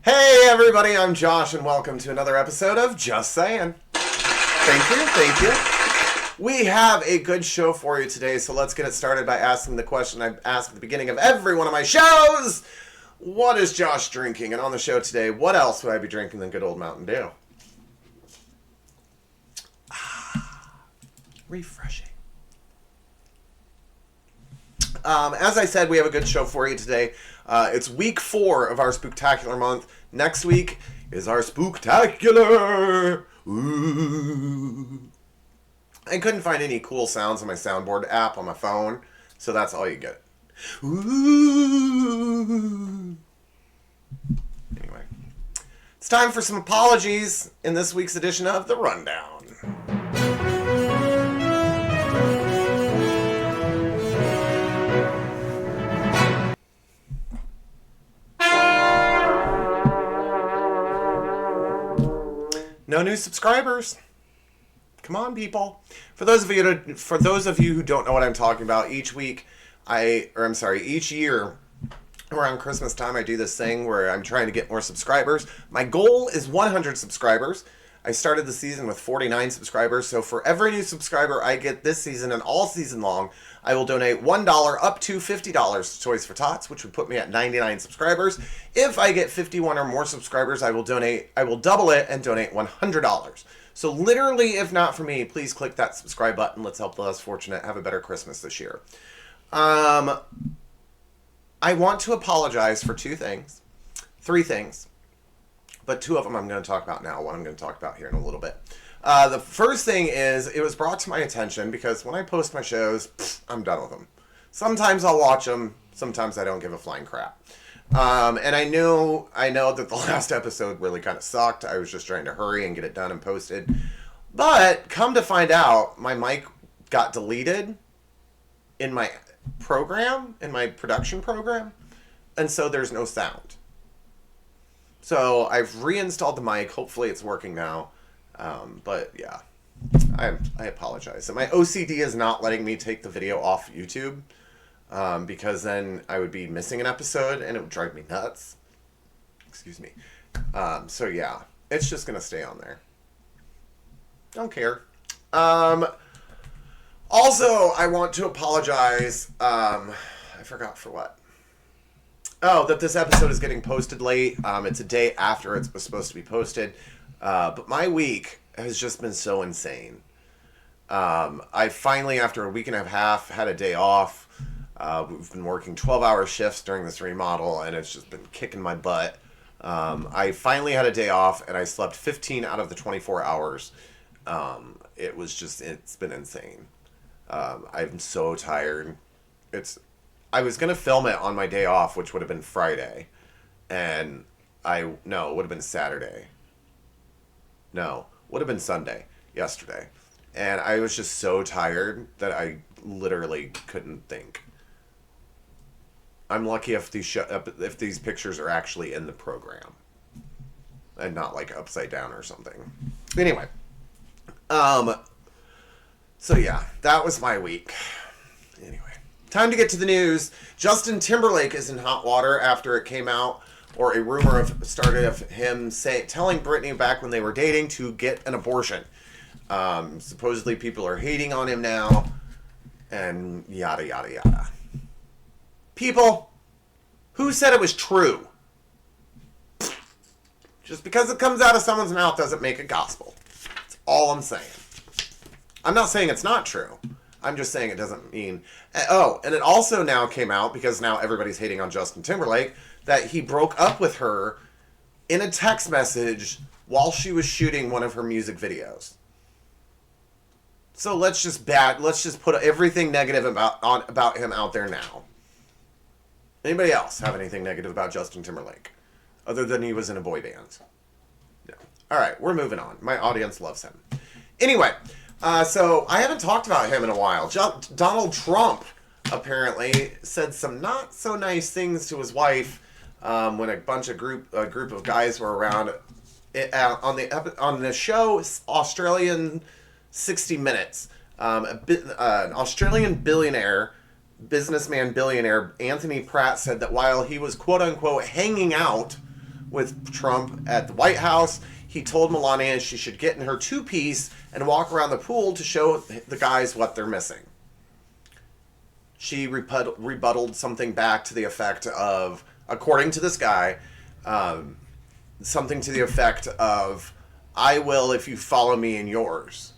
Hey everybody, I'm Josh and welcome to another episode of Just Saying. Thank you. We have a good show for you today, so let's get it started by asking the question I ask at the beginning of every one of my shows. What is Josh drinking? And on the show today, what else would I be drinking than good old Mountain Dew? Refreshing. As I said, we have a good show for you today. It's week 4 of our Spooktacular month. Next week is our Spooktacular. Ooh. I couldn't find any cool sounds on my Soundboard app on my phone, so that's all you get. Ooh. Anyway, it's time for some apologies in this week's edition of The Rundown. No new subscribers. Come on, people. For those of you who don't know what I'm talking about, each year around Christmas time, I do this thing where I'm trying to get more subscribers. My goal is 100 subscribers. I started the season with 49 subscribers, so for every new subscriber I get this season and all season long, I will donate $1 up to $50 to Toys for Tots, which would put me at 99 subscribers. If I get 51 or more subscribers, I will double it and donate $100. So literally, if not for me, please click that subscribe button. Let's help the less fortunate have a better Christmas this year. I want to apologize for 3 things. But 2 of them I'm going to talk about now. One I'm going to talk about here in a little bit. The first thing is, it was brought to my attention because when I post my shows, I'm done with them. Sometimes I'll watch them. Sometimes I don't give a flying crap. And I know that the last episode really kind of sucked. I was just trying to hurry and get it done and posted. But come to find out, my mic got deleted in my program, in my production program. And so there's no sound. So I've reinstalled the mic. Hopefully it's working now. But yeah, I apologize. And my OCD is not letting me take the video off YouTube because then I would be missing an episode and it would drive me nuts. Excuse me. So yeah, it's just going to stay on there. Don't care. Also, I want to apologize. I forgot for what. Oh, that this episode is getting posted late. It's a day after it was supposed to be posted. But my week has just been so insane. I finally, after a week and a half, had a day off. We've been working 12-hour shifts during this remodel, and it's just been kicking my butt. I finally had a day off, and I slept 15 out of the 24 hours. It's been insane. I'm so tired. I was going to film it on my day off, which would have been Friday. And it would have been Saturday. No, would have been Sunday, yesterday. And I was just so tired that I literally couldn't think. I'm lucky if these pictures are actually in the program. And not like upside down or something. Anyway. So yeah, that was my week. Anyway. Time to get to the news. Justin Timberlake is in hot water after it came out, or a rumor started of him telling Britney back when they were dating to get an abortion. Supposedly people are hating on him now, and yada, yada, yada. People, who said it was true? Just because it comes out of someone's mouth doesn't make it gospel. That's all I'm saying. I'm not saying it's not true. I'm just saying it doesn't mean... Oh, and it also now came out, because now everybody's hating on Justin Timberlake, that he broke up with her in a text message while she was shooting one of her music videos. So let's just put everything negative about him out there now. Anybody else have anything negative about Justin Timberlake? Other than he was in a boy band? No. Alright, we're moving on. My audience loves him. Anyway... So I haven't talked about him in a while. Donald Trump apparently said some not so nice things to his wife when a group of guys were around on the show Australian 60 Minutes. An Australian businessman billionaire Anthony Pratt said that while he was quote unquote hanging out with Trump at the White House. He told Melania she should get in her two-piece and walk around the pool to show the guys what they're missing. She rebutted something back to the effect of, according to this guy, something to the effect of, I will if you follow me in yours,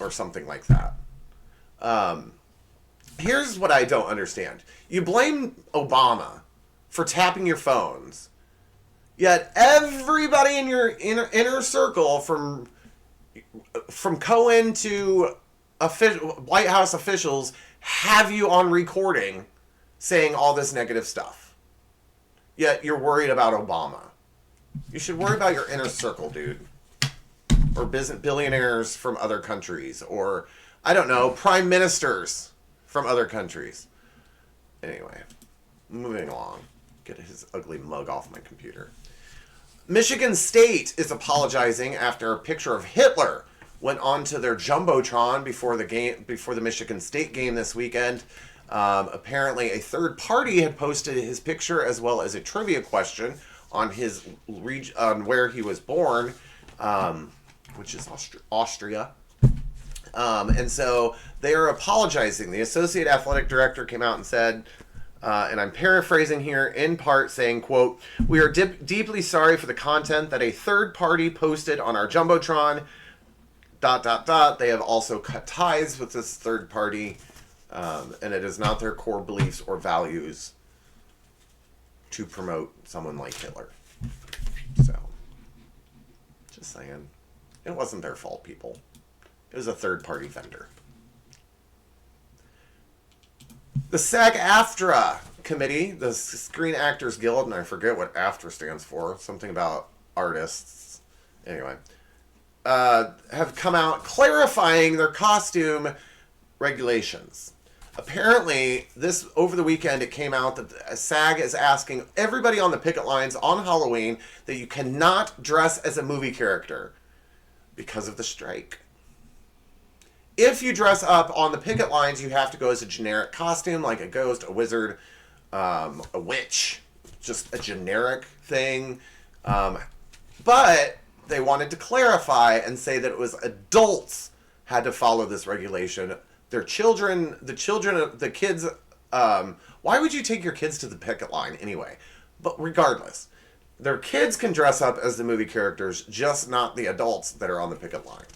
or something like that. Here's what I don't understand. You blame Obama for tapping your phones, yet everybody in your inner circle, from Cohen to White House officials, have you on recording saying all this negative stuff. Yet you're worried about Obama. You should worry about your inner circle, dude. Or billionaires from other countries. Or, I don't know, prime ministers from other countries. Anyway, moving along. Get his ugly mug off my computer. Michigan State is apologizing after a picture of Hitler went onto their Jumbotron before the Michigan State game this weekend. Apparently, a third party had posted his picture as well as a trivia question on his on where he was born, which is Austria. And so they are apologizing. The associate athletic director came out and said, and I'm paraphrasing here, in part saying, quote, "We are deeply sorry for the content that a third party posted on our Jumbotron, ... They have also cut ties with this third party, and it is not their core beliefs or values to promote someone like Hitler." So, just saying. It wasn't their fault, people. It was a third party vendor. The SAG-AFTRA committee, the Screen Actors Guild, and I forget what AFTRA stands for, something about artists. Anyway. Have come out clarifying their costume regulations. Apparently, over the weekend, it came out that SAG is asking everybody on the picket lines on Halloween that you cannot dress as a movie character because of the strike. If you dress up on the picket lines, you have to go as a generic costume, like a ghost, a wizard, a witch, just a generic thing. But they wanted to clarify and say that it was adults had to follow this regulation. Their children, the kids, why would you take your kids to the picket line anyway? But regardless, their kids can dress up as the movie characters, just not the adults that are on the picket line.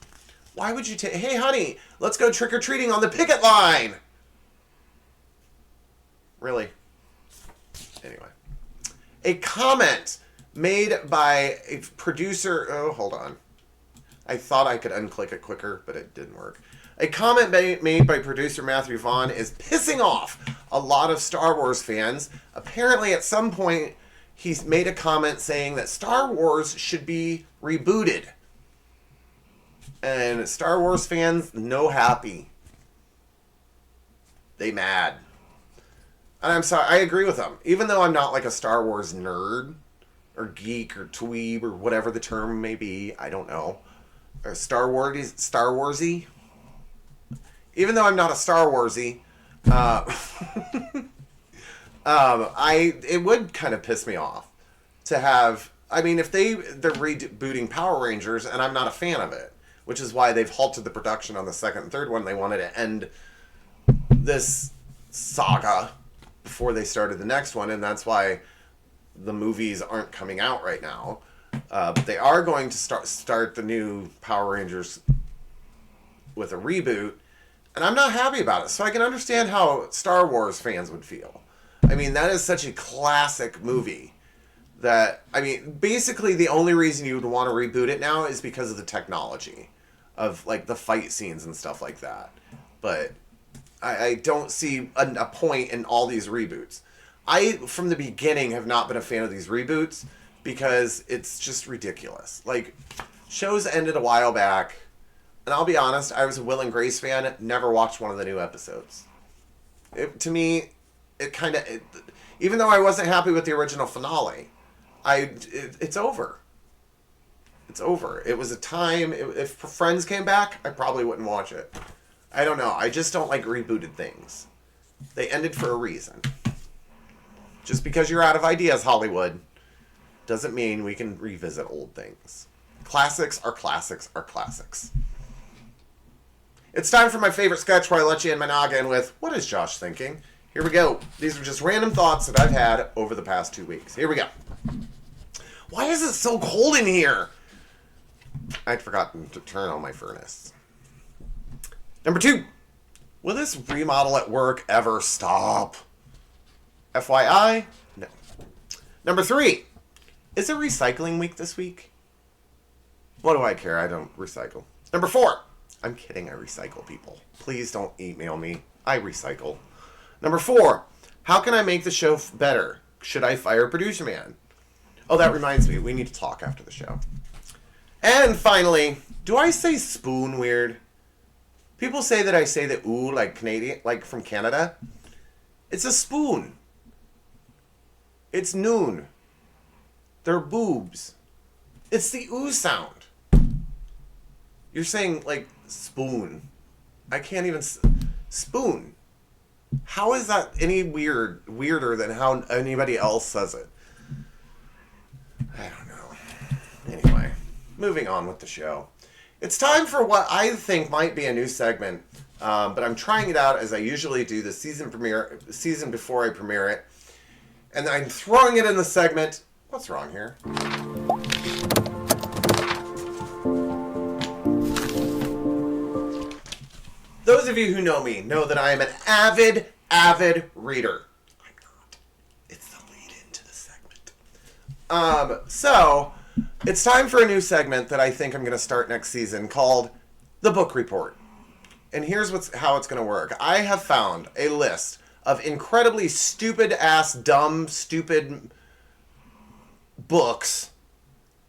Why would you take, hey honey, let's go trick-or-treating on the picket line? Really? Anyway. A comment made by a producer... Oh, hold on. I thought I could unclick it quicker, but it didn't work. A comment made by producer Matthew Vaughn is pissing off a lot of Star Wars fans. Apparently, at some point, he's made a comment saying that Star Wars should be rebooted. And Star Wars fans, no happy. They mad. And I'm sorry, I agree with them. Even though I'm not like a Star Wars nerd, or geek, or dweeb, or whatever the term may be, I don't know. Or Star Warsy. Even though I'm not a Star Warsy, it would kind of piss me off to have. I mean, if they're rebooting Power Rangers, and I'm not a fan of it, which is why they've halted the production on the second and third one. They wanted to end this saga before they started the next one, and that's why the movies aren't coming out right now. But they are going to start the new Power Rangers with a reboot, and I'm not happy about it. So I can understand how Star Wars fans would feel. I mean, that is such a classic movie that, I mean, basically the only reason you would want to reboot it now is because of the technology of, like, the fight scenes and stuff like that. But I don't see a point in all these reboots. I, from the beginning, have not been a fan of these reboots because it's just ridiculous. Like, shows ended a while back, and I'll be honest, I was a Will and Grace fan, never watched one of the new episodes. To me, it kind of... Even though I wasn't happy with the original finale, it's over. It's over. It was a time... If Friends came back, I probably wouldn't watch it. I don't know. I just don't like rebooted things. They ended for a reason. Just because you're out of ideas, Hollywood. doesn't mean we can revisit old things. Classics are classics are classics. It's time for my favorite sketch where I let you in my noggin with, what is Josh thinking? Here we go. These are just random thoughts that I've had over the past 2 weeks. Here we go. Why is it so cold in here? I'd forgotten to turn on my furnace. Number 2. Will this remodel at work ever stop? FYI, no. Number 3. Is it recycling week this week? What do I care? I don't recycle. Number 4. I'm kidding, I recycle, people. Please don't email me. I recycle. Number 4. How can I make the show better? Should I fire Producer Man? Oh, that reminds me. We need to talk after the show. And finally, do I say spoon weird? People say that I say the ooh like Canadian, like from Canada. It's a spoon. It's noon. They're boobs. It's the ooh sound. You're saying like spoon. I can't even spoon. How is that any weirder than how anybody else says it? I don't know. Anyway, moving on with the show. It's time for what I think might be a new segment, but I'm trying it out as I usually do the season before I premiere it. And I'm throwing it in the segment. What's wrong here? Those of you who know me know that I am an avid reader. I'm not. It's the lead into the segment. So it's time for a new segment that I think I'm going to start next season called The Book Report. And here's how it's going to work. I have found a list of incredibly dumb, stupid books.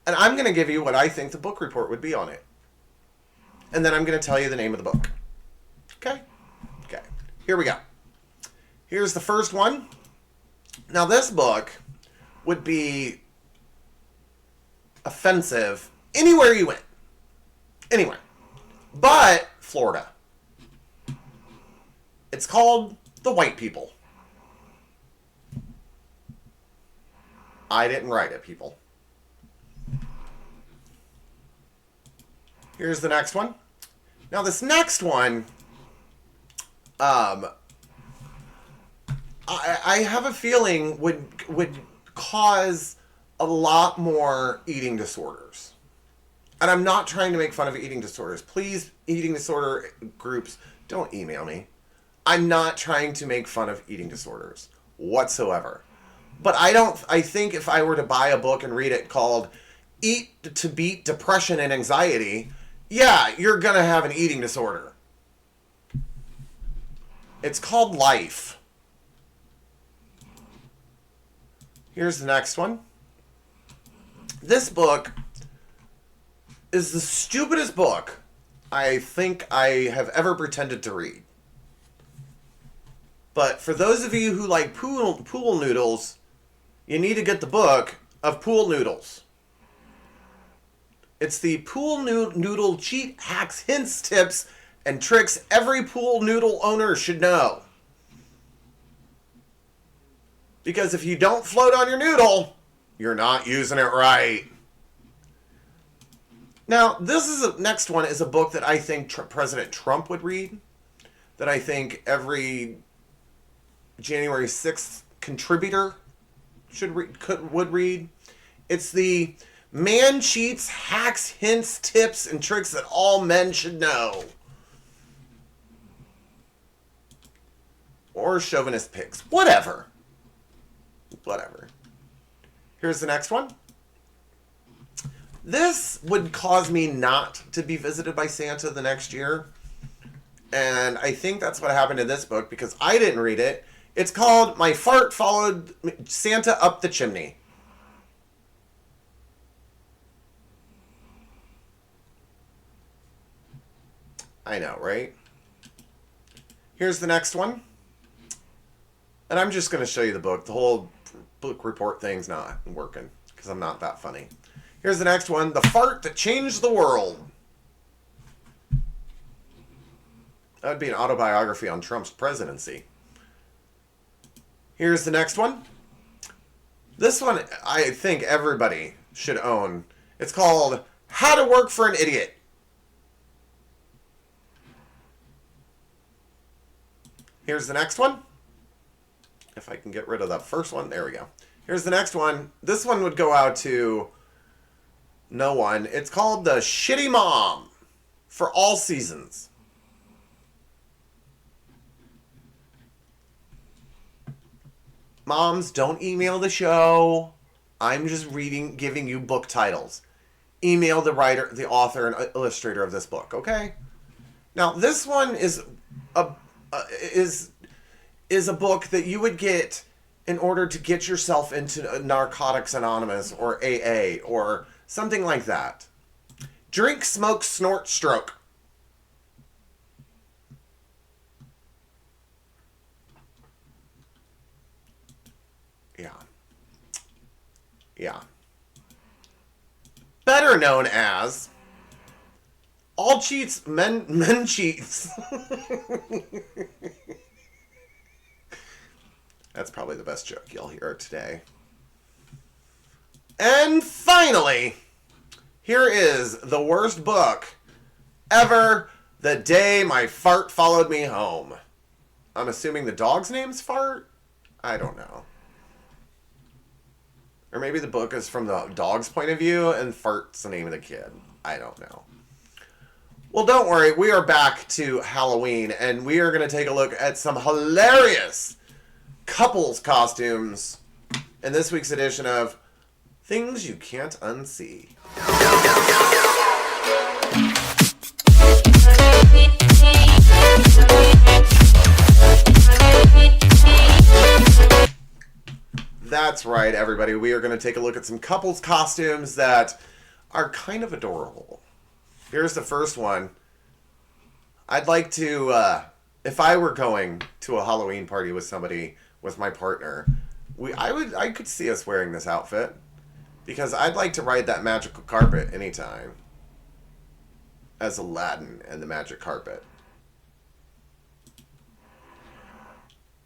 And I'm going to give you what I think the book report would be on it. And then I'm going to tell you the name of the book. Okay? Okay. Here we go. Here's the first one. Now, this book would be offensive anywhere you went. Anywhere. But Florida. It's called The White People. I didn't write it, people. Here's the next one. Now, this next one, I have a feeling would cause a lot more eating disorders. And I'm not trying to make fun of eating disorders. Please, eating disorder groups, don't email me. I'm not trying to make fun of eating disorders whatsoever. But I think if I were to buy a book and read it called Eat to Beat Depression and Anxiety, yeah, you're going to have an eating disorder. It's called Life. Here's the next one. This book is the stupidest book I think I have ever pretended to read. But for those of you who like pool noodles, you need to get the book of Pool Noodles. It's the Pool Noodle Cheat Hacks, Hints, Tips, and Tricks every pool noodle owner should know. Because if you don't float on your noodle, you're not using it right. Now, next one is a book that I think President Trump would read. That I think every January 6th contributor would read. It's the Man Cheats, Hacks, Hints, Tips, and Tricks that all men should know. Or Chauvinist Pigs. Whatever. Here's the next one. This would cause me not to be visited by Santa the next year. And I think that's what happened in this book because I didn't read it. It's called My Fart Followed Santa Up the Chimney. I know, right? Here's the next one. And I'm just going to show you the book. The whole book report thing's not working because I'm not that funny. Here's the next one. The Fart That Changed the World. That would be an autobiography on Trump's presidency. Here's the next one. This one, I think everybody should own. It's called How to Work for an Idiot. Here's the next one. If I can get rid of that first one. There we go. Here's the next one. This one would go out to no one. It's called The Shitty Mom for All Seasons. Moms, don't email the show. I'm just giving you book titles. Email the writer, the author, and illustrator of this book, okay? Now, this one is a book that you would get in order to get yourself into Narcotics Anonymous or AA or something like that. Drink, smoke, snort, stroke. Yeah. Better known as All Cheats, Men Cheats. That's probably the best joke you'll hear today. And finally, here is the worst book ever, The Day My Fart Followed Me Home. I'm assuming the dog's name's Fart? I don't know. Or maybe the book is from the dog's point of view and Fart's the name of the kid. I don't know. Well, don't worry. We are back to Halloween, and we are going to take a look at some hilarious couples costumes in this week's edition of Things You Can't Unsee. That's right, everybody. We are going to take a look at some couples costumes that are kind of adorable. Here's the first one. I'd like to, if I were going to a Halloween party with somebody, with my partner, I could see us wearing this outfit because I'd like to ride that magical carpet anytime as Aladdin and the magic carpet.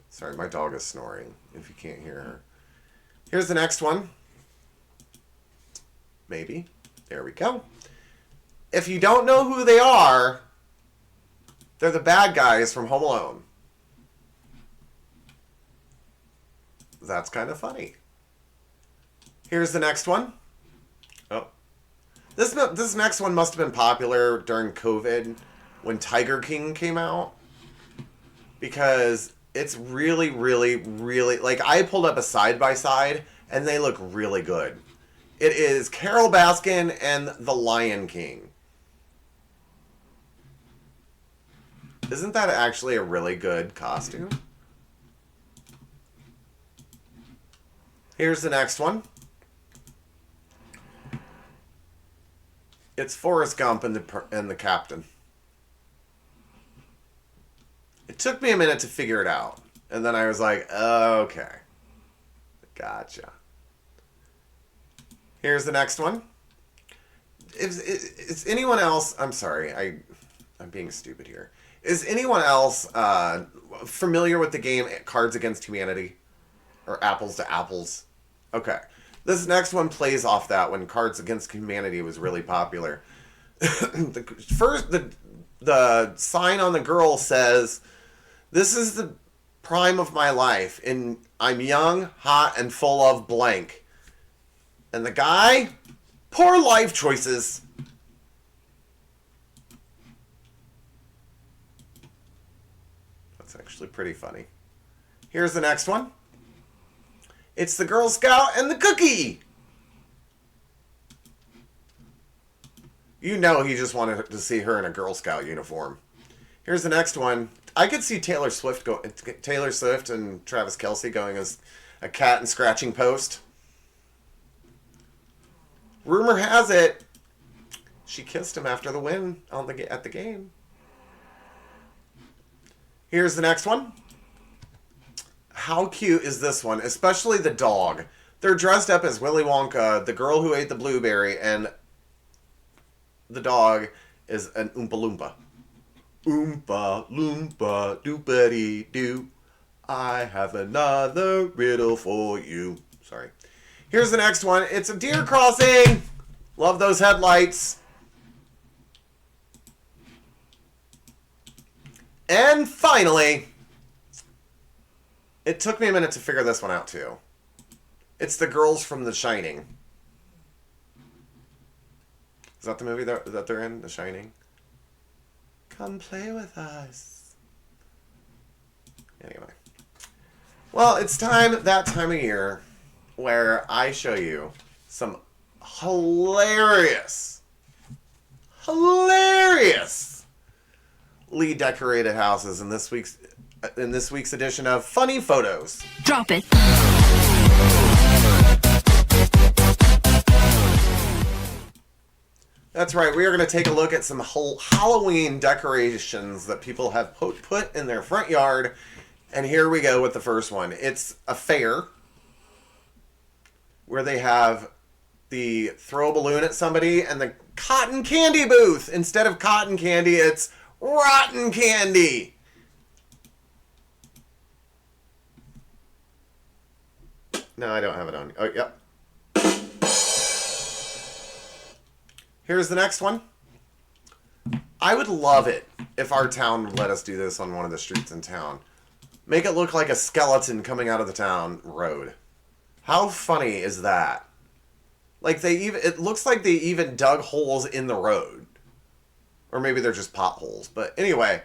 Sorry, my dog is snoring, if you can't hear her. Here's the next one. Maybe. There we go. If you don't know who they are, they're the bad guys from Home Alone. That's kind of funny. Here's the next one. Oh. This next one must have been popular during COVID when Tiger King came out. Because it's really, really, really... Like, I pulled up a side-by-side, and they look really good. It is Carole Baskin and the Lion King. Isn't that actually a really good costume? Here's the next one. It's Forrest Gump and the Captain. It took me a minute to figure it out. And then I was like, okay. Gotcha. Here's the next one. Is anyone else... I'm sorry. I'm being stupid here. Is anyone else familiar with the game Cards Against Humanity? Or Apples to Apples? Okay. This next one plays off that when Cards Against Humanity was really popular. The sign on the girl says, "This is the prime of my life, and I'm young, hot, and full of blank." And the guy, poor life choices. That's actually pretty funny. Here's the next one. It's the Girl Scout and the cookie. You know he just wanted to see her in a Girl Scout uniform. Here's the next one. I could see Taylor Swift and Travis Kelce going as a cat and scratching post. Rumor has it she kissed him after the win at the game. Here's the next one. How cute is this one? Especially the dog. They're dressed up as Willy Wonka, the girl who ate the blueberry, and the dog is an Oompa Loompa. Oompa Loompa doopity doo. I have another riddle for you. Sorry. Here's the next one. It's a deer crossing. Love those headlights. And finally, it took me a minute to figure this one out too. It's the girls from The Shining. Is that the movie that they're in? The Shining? Come play with us. Anyway. Well, it's that time of year where I show you some hilarious decorated houses in this week's edition of Funny Photos. Drop it. That's right. We are going to take a look at some Halloween decorations that people have put in their front yard. And here we go with the first one. It's a fair where they have the throw a balloon at somebody and the cotton candy booth. Instead of cotton candy, it's rotten candy. No, I don't have it on. Oh, yep. Here's the next one. I would love it if our town would let us do this on one of the streets in town. Make it look like a skeleton coming out of the town road. How funny is that? Like it looks like they even dug holes in the road. Or maybe they're just potholes. But anyway,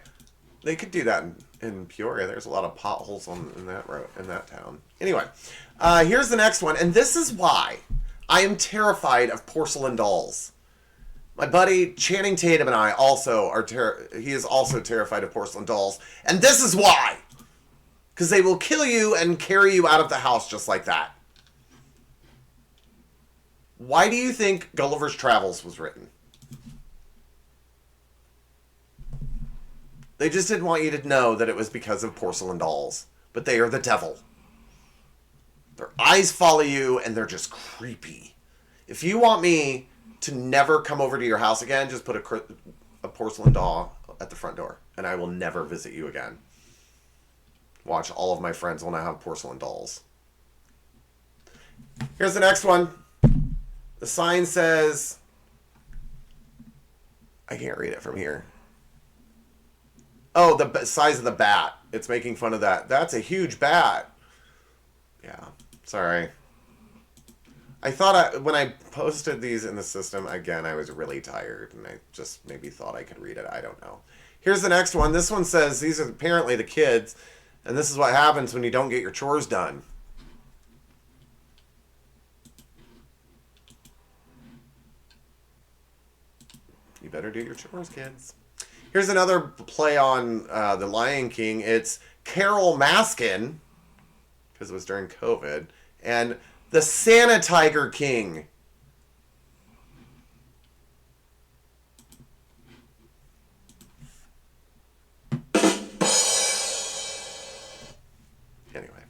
they could do that in Peoria. There's a lot of potholes in that road, in that town. Anyway, here's the next one. And this is why I am porcelain dolls. My buddy Channing Tatum and I also he is also terrified of porcelain dolls. And this is why. Because they will kill you and carry you out of the house just like that. Why do you think Gulliver's Travels was written? They just didn't want you to know that it was because of porcelain dolls. But they are the devil. Their eyes follow you and they're just creepy. If you want me to never come over to your house again, just put a porcelain doll at the front door. And I will never visit you again. Watch, all of my friends will now have porcelain dolls. Here's the next one. The sign says... I can't read it from here. Oh, the size of the bat. It's making fun of that. That's a huge bat. Yeah, sorry. I thought when I posted these in the system, again, I was really tired. And I just maybe thought I could read it. I don't know. Here's the next one. This one says, these are apparently the kids. And this is what happens when you don't get your chores done. You better do your chores, kids. Here's another play on The Lion King. It's Carol Baskin, because it was during COVID, and the Santa Tiger King. Anyway.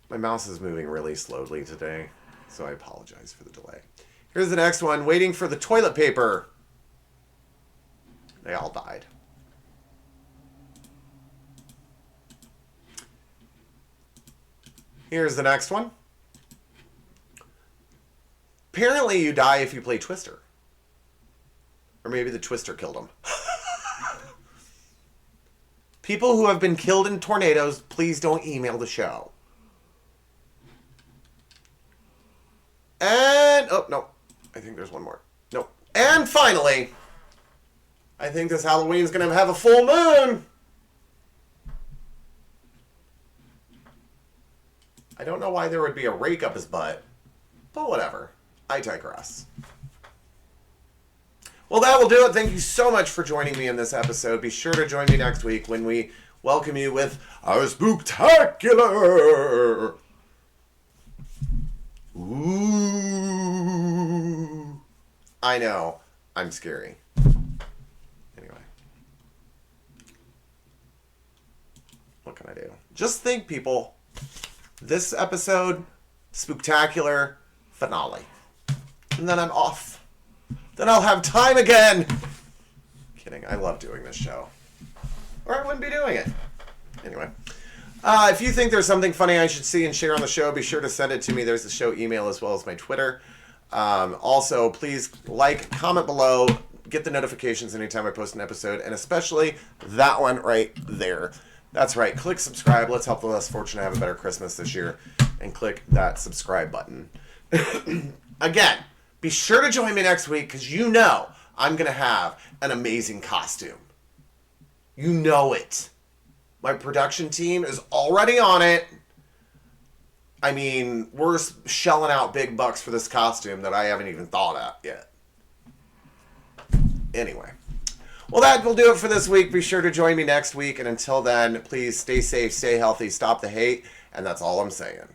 My mouse is moving really slowly today, so I apologize for the delay. Here's the next one. Waiting for the toilet paper. They all died. Here's the next one. Apparently you die if you play Twister. Or maybe the Twister killed them. People who have been killed in tornadoes, please don't email the show. And... oh, no. I think there's one more. Nope. And finally... I think this Halloween's going to have a full moon. I don't know why there would be a rake up his butt. But whatever. I digress. Well, that will do it. Thank you so much for joining me in this episode. Be sure to join me next week when we welcome you with our spooktacular. Ooh. I know. I'm scary. Anyway. What can I do? Just think, people. This episode, spooktacular finale. And then I'm off. Then I'll have time again. Kidding. I love doing this show. Or I wouldn't be doing it. Anyway. If you think there's something funny I should see and share on the show, be sure to send it to me. There's the show email as well as my Twitter. Also, please like, comment below, get the notifications anytime I post an episode, and especially that one right there. That's right. Click subscribe. Let's help the less fortunate have a better Christmas this year. And click that subscribe button. Again, be sure to join me next week because you know I'm going to have an amazing costume. You know it. My production team is already on it. I mean, we're shelling out big bucks for this costume that I haven't even thought of yet. Anyway. Well, that will do it for this week. Be sure to join me next week. And until then, please stay safe, stay healthy, stop the hate. And that's all I'm saying.